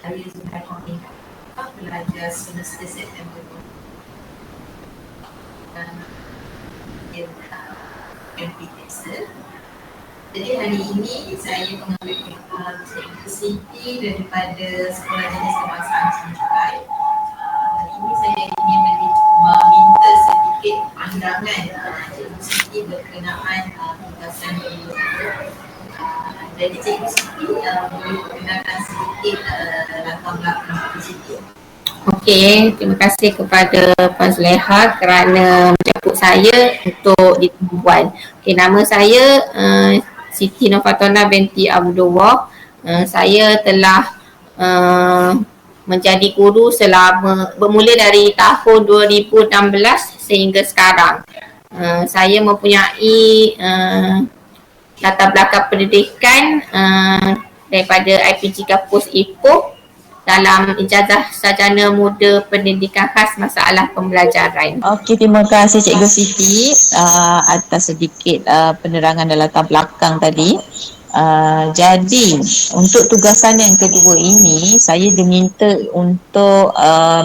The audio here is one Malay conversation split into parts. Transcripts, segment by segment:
Hari Zulhijjah ini belajar semester September dan MPTEX. Jadi hari ini saya mengambil Cikgu Siti daripada Sekolah Jenis Kebangsaan Sungai. Hari ini saya ingin meminta sedikit pandangan Cikgu Siti berkenaan tugasan ini. Jadi Cikgu Siti boleh perkenalkan sedikit latar belakang Cikgu Siti. Okey, terima kasih kepada Puan Zuleha kerana menjemput saya untuk diperbual. Okey, nama saya Siti Nofatona binti Abdullah. Saya telah menjadi guru selama bermula dari tahun 2016 sehingga sekarang. Saya mempunyai latar belakang pendidikan daripada IPG Kampus Ipoh dalam ijazah sarjana muda pendidikan khas masalah pembelajaran. Okey, terima kasih Cikgu Siti atas sedikit penerangan dan latar belakang tadi. Jadi untuk tugasan yang kedua ini saya diminta untuk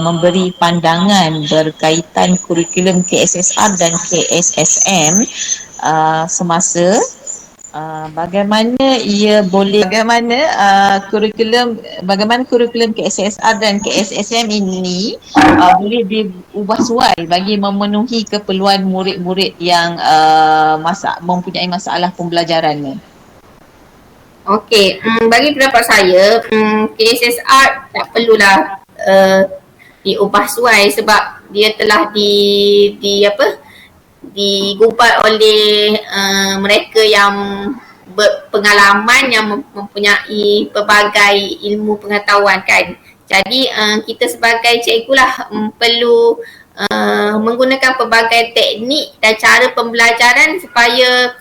memberi pandangan berkaitan kurikulum KSSR dan KSSM semasa bagaimana kurikulum KSSR dan KSSM ini boleh diubah suai bagi memenuhi keperluan murid-murid yang mempunyai masalah pembelajarannya. Okey, bagi pendapat saya, KSSR tak perlulah diubah suai sebab dia telah digugat oleh mereka yang berpengalaman, yang mempunyai pelbagai ilmu pengetahuan kan. Jadi kita sebagai cikgu lah perlu menggunakan pelbagai teknik dan cara pembelajaran supaya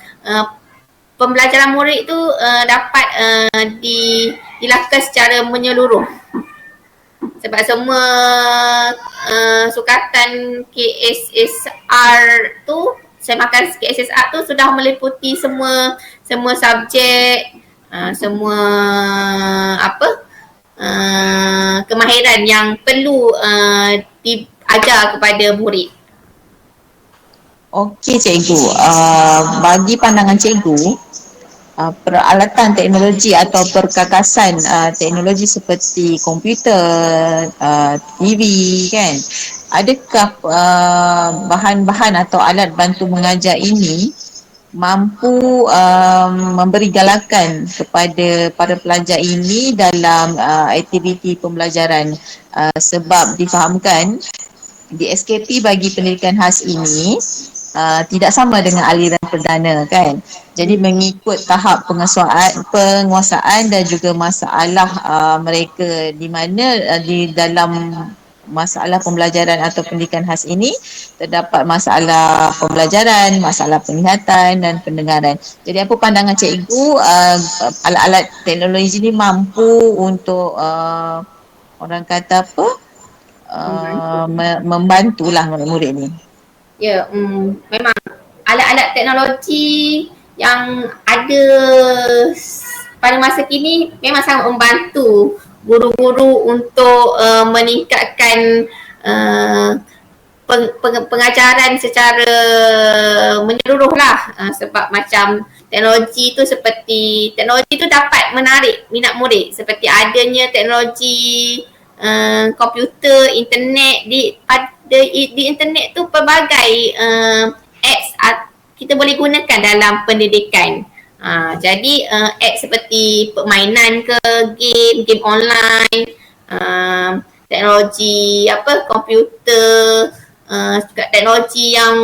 pembelajaran murid tu dapat dilakukan secara menyeluruh. Sebab semua sukatan KSSR tu, semakan KSSR tu sudah meliputi semua subjek, semua kemahiran yang perlu diajar kepada murid. Okey Cikgu, bagi pandangan Cikgu, peralatan teknologi atau perkakasan teknologi seperti komputer, TV kan, adakah bahan-bahan atau alat bantu mengajar ini mampu memberi galakan kepada para pelajar ini dalam aktiviti pembelajaran, sebab difahamkan di SKP bagi pendidikan khas ini tidak sama dengan aliran perdana kan. Jadi mengikut tahap penguasaan dan juga masalah mereka, di mana di dalam masalah pembelajaran atau pendidikan khas ini terdapat masalah pembelajaran, masalah penglihatan dan pendengaran. Jadi apa pandangan cikgu, alat-alat teknologi ini mampu untuk orang kata apa, membantulah murid-murid ni? Ya, memang alat-alat teknologi yang ada pada masa kini memang sangat membantu guru-guru untuk meningkatkan pengajaran secara menyeluruh lah. Sebab macam teknologi tu dapat menarik minat murid, seperti adanya teknologi komputer, internet. Di internet tu pelbagai apps kita boleh gunakan dalam pendidikan. Jadi apps seperti permainan ke, game online, teknologi komputer, teknologi yang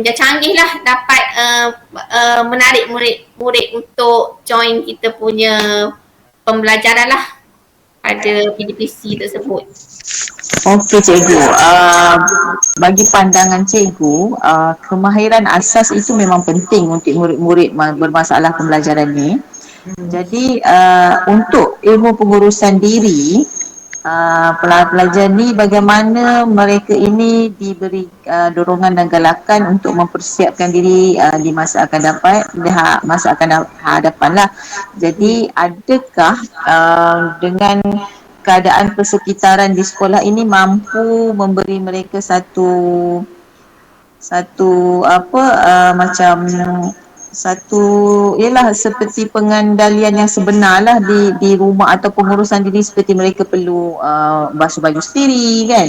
canggih lah dapat menarik murid untuk join kita punya pembelajaran lah pada PDPC tersebut. Okey Cikgu, bagi pandangan Cikgu, kemahiran asas itu memang penting untuk murid-murid bermasalah pembelajaran ni. Jadi untuk ilmu pengurusan diri, pelajar ni bagaimana mereka ini diberi dorongan dan galakan untuk mempersiapkan diri di masa akan dapat, masa akan hadapan lah. Jadi adakah dengan keadaan persekitaran di sekolah ini mampu memberi mereka satu ialah seperti pengandalian yang sebenar lah di rumah atau pengurusan diri, seperti mereka perlu basuh baju sendiri kan,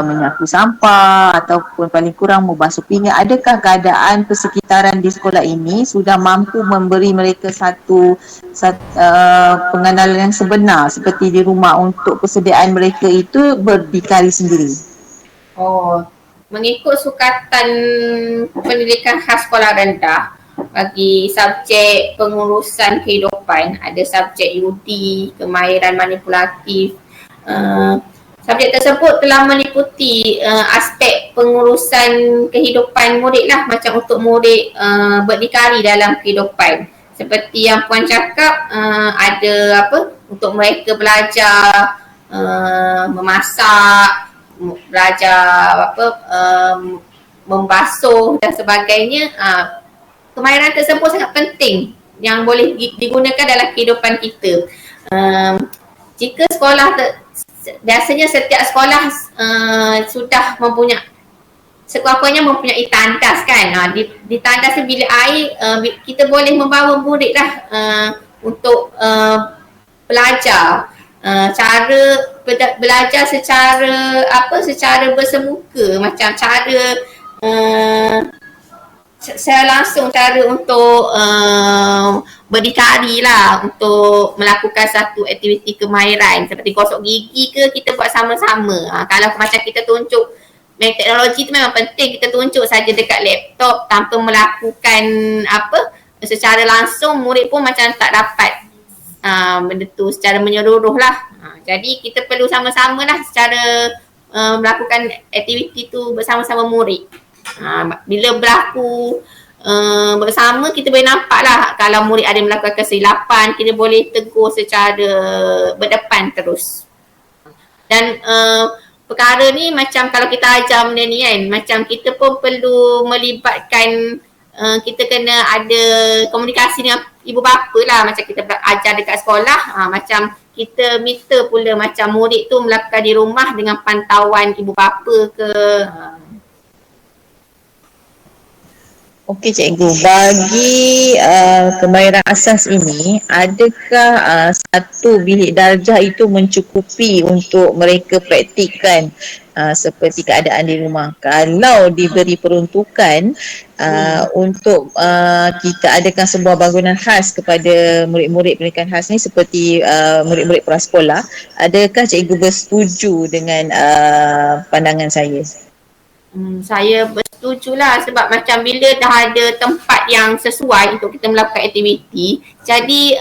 menyapu sampah ataupun paling kurang membasuh pinggan. Adakah keadaan persekitaran di sekolah ini sudah mampu memberi mereka satu pengenalan yang sebenar seperti di rumah untuk persediaan mereka itu berdikari sendiri? Mengikut sukatan pendidikan khas sekolah rendah, bagi subjek pengurusan kehidupan ada subjek UD, kemahiran manipulatif. Subjek tersebut telah meliputi aspek pengurusan kehidupan murid lah, macam untuk murid berdikari dalam kehidupan. Seperti yang Puan cakap, ada untuk mereka belajar memasak, belajar membasuh dan sebagainya. Kemahiran tersebut sangat penting yang boleh digunakan dalam kehidupan kita. Jika sekolah biasanya setiap sekolah sudah mempunyai, sekurang-kurangnya mempunyai tandas kan. Di tandas tu bilik air, kita boleh membawa murid lah untuk belajar. Cara belajar secara bersemuka, macam cara secara langsung, cara untuk berdikari lah, untuk melakukan satu aktiviti kemahiran seperti gosok gigi ke, kita buat sama-sama. Kalau macam kita tunjuk, teknologi tu memang penting kita tunjuk saja dekat laptop tanpa melakukan secara langsung, murid pun macam tak dapat benda tu secara menyeluruh lah. Jadi kita perlu sama-sama lah secara melakukan aktiviti tu bersama-sama murid. Bila berlaku bersama, kita boleh nampak lah kalau murid ada melakukan kesilapan, kita boleh tegur secara berdepan terus. Dan perkara ni macam kalau kita ajar benda ni kan, macam kita pun perlu melibatkan, kita kena ada komunikasi dengan ibu bapa lah, macam kita ajar dekat sekolah, macam kita minta pula macam murid tu melakukan di rumah dengan pantauan ibu bapa ke. Okey cikgu, bagi kemahiran asas ini, adakah satu bilik darjah itu mencukupi untuk mereka praktikkan seperti keadaan di rumah? Kalau diberi peruntukan untuk kita adakan sebuah bangunan khas kepada murid-murid pendidikan khas ni seperti murid-murid prasekolah, adakah cikgu bersetuju dengan pandangan saya? Saya bersetujulah, sebab macam bila dah ada tempat yang sesuai untuk kita melakukan aktiviti, jadi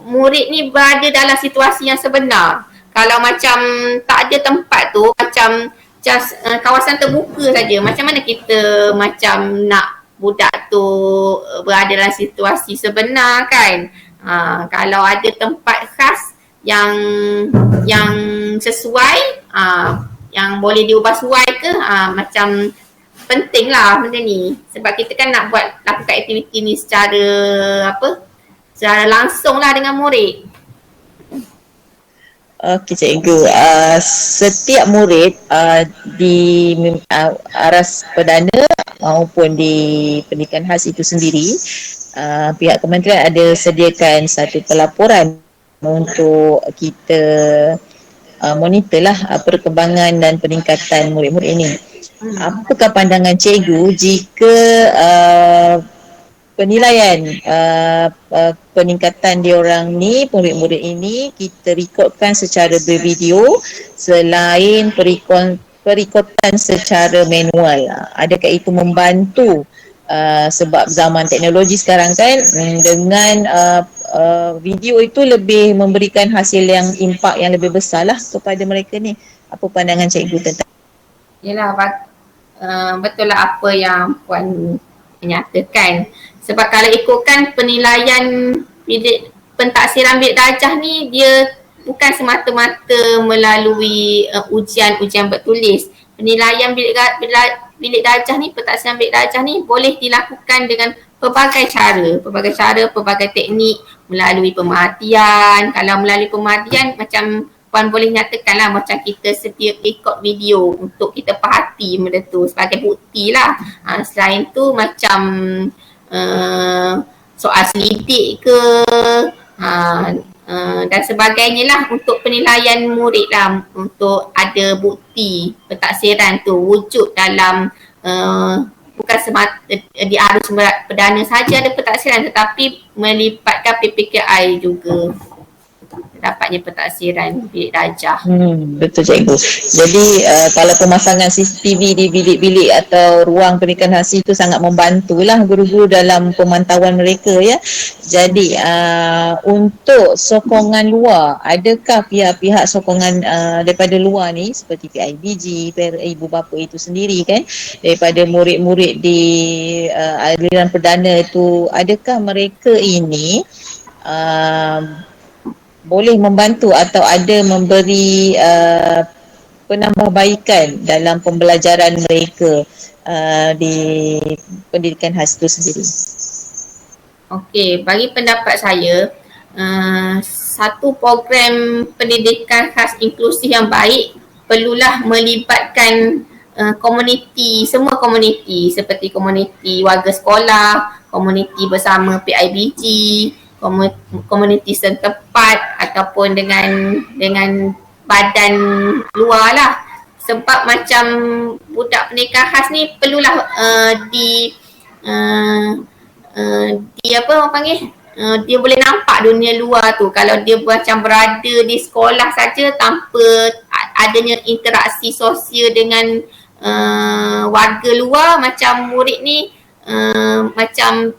murid ni berada dalam situasi yang sebenar. Kalau macam tak ada tempat tu, macam just kawasan terbuka saja, macam mana kita macam nak budak tu berada dalam situasi sebenar kan? Kalau ada tempat khas yang sesuai, yang boleh diubah suai ke, macam penting lah benda ni. Sebab kita kan nak lakukan aktiviti ni secara langsung lah dengan murid. Okey cikgu, setiap murid di aras perdana maupun di pendidikan khas itu sendiri, pihak kementerian ada sediakan satu pelaporan untuk kita monitorlah perkembangan dan peningkatan murid-murid ini. Apakah pandangan cikgu jika penilaian peningkatan diorang ni, murid-murid ini, kita rekodkan secara bervideo selain perikotan secara manual? Adakah itu membantu sebab zaman teknologi sekarang kan, dengan video itu lebih memberikan hasil yang impak yang lebih besar lah kepada mereka ni? Apa pandangan cikgu tentang? Yelah, betul lah apa yang Puan menyatakan. Sebab kalau ikutkan penilaian bilik pentaksiran bilik darjah ni, dia bukan semata-mata melalui ujian-ujian bertulis. Penilaian bilik darjah ni, pentaksiran bilik darjah ni boleh dilakukan dengan pelbagai cara, pelbagai teknik, melalui pemerhatian. Kalau melalui pemerhatian, macam Puan boleh nyatakan lah, macam kita sedia record video untuk kita perhati benda tu sebagai bukti lah. Selain tu macam soal selidik ke, dan sebagainya lah untuk penilaian murid lah, untuk ada bukti pentaksiran tu wujud dalam bukan semata di arus perdana saja ada pentaksiran, tetapi melibatkan PPKI juga dapatnya pentaksiran bilik darjah. Betul cikgu. Jadi kalau pemasangan CCTV di bilik-bilik atau ruang pendidikan khas itu sangat membantulah guru-guru dalam pemantauan mereka ya. Jadi untuk sokongan luar, adakah pihak-pihak sokongan daripada luar ni seperti PIBG, ibu bapa itu sendiri kan, daripada murid-murid di aliran perdana itu, adakah mereka ini boleh membantu atau ada memberi penambahbaikan dalam pembelajaran mereka di pendidikan khas itu sendiri? Okey, bagi pendapat saya, satu program pendidikan khas inklusif yang baik perlulah melibatkan komuniti, semua komuniti seperti komuniti warga sekolah, komuniti bersama PIBG, komuniti setempat ataupun dengan badan luar lah. Sebab macam budak pendidikan khas ni perlulah dia apa orang panggil, dia boleh nampak dunia luar tu. Kalau dia macam berada di sekolah saja tanpa adanya interaksi sosial dengan warga luar, macam murid ni macam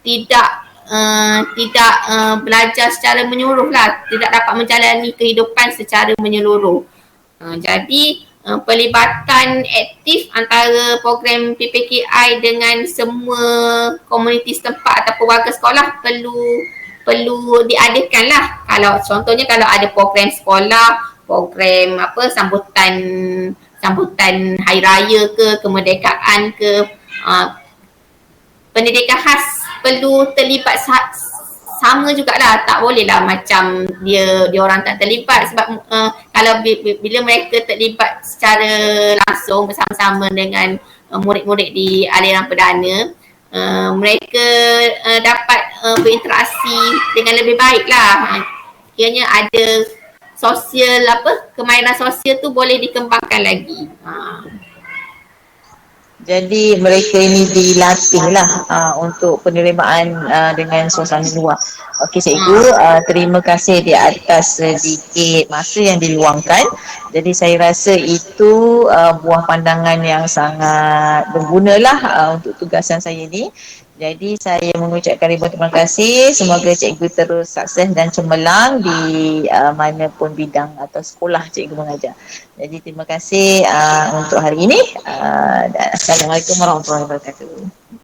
tidak belajar secara menyeluruh lah, tidak dapat menjalani kehidupan secara menyeluruh. Jadi pelibatan aktif antara program PPKI dengan semua komuniti setempat atau warga sekolah perlu diadakan lah. Kalau contohnya kalau ada program sekolah, program apa sambutan hari raya ke, kemerdekaan ke, pendidikan khas perlu terlibat sama jugalah. Tak boleh lah macam dia orang tak terlibat, sebab kalau bila mereka terlibat secara langsung bersama-sama dengan murid-murid di aliran perdana, mereka dapat berinteraksi dengan lebih baik lah. Kiranya ada sosial kemahiran sosial tu boleh dikembangkan lagi. Jadi mereka ini dilatih lah untuk penerimaan dengan suasana luar. Okey cikgu, terima kasih di atas sedikit masa yang diluangkan. Jadi saya rasa itu buah pandangan yang sangat berguna lah untuk tugasan saya ni. Jadi saya mengucapkan ribuan terima kasih. Semoga cikgu terus sukses dan cemerlang di mana pun bidang atau sekolah cikgu mengajar. Jadi terima kasih untuk hari ini. Dan Assalamualaikum warahmatullahi wabarakatuh.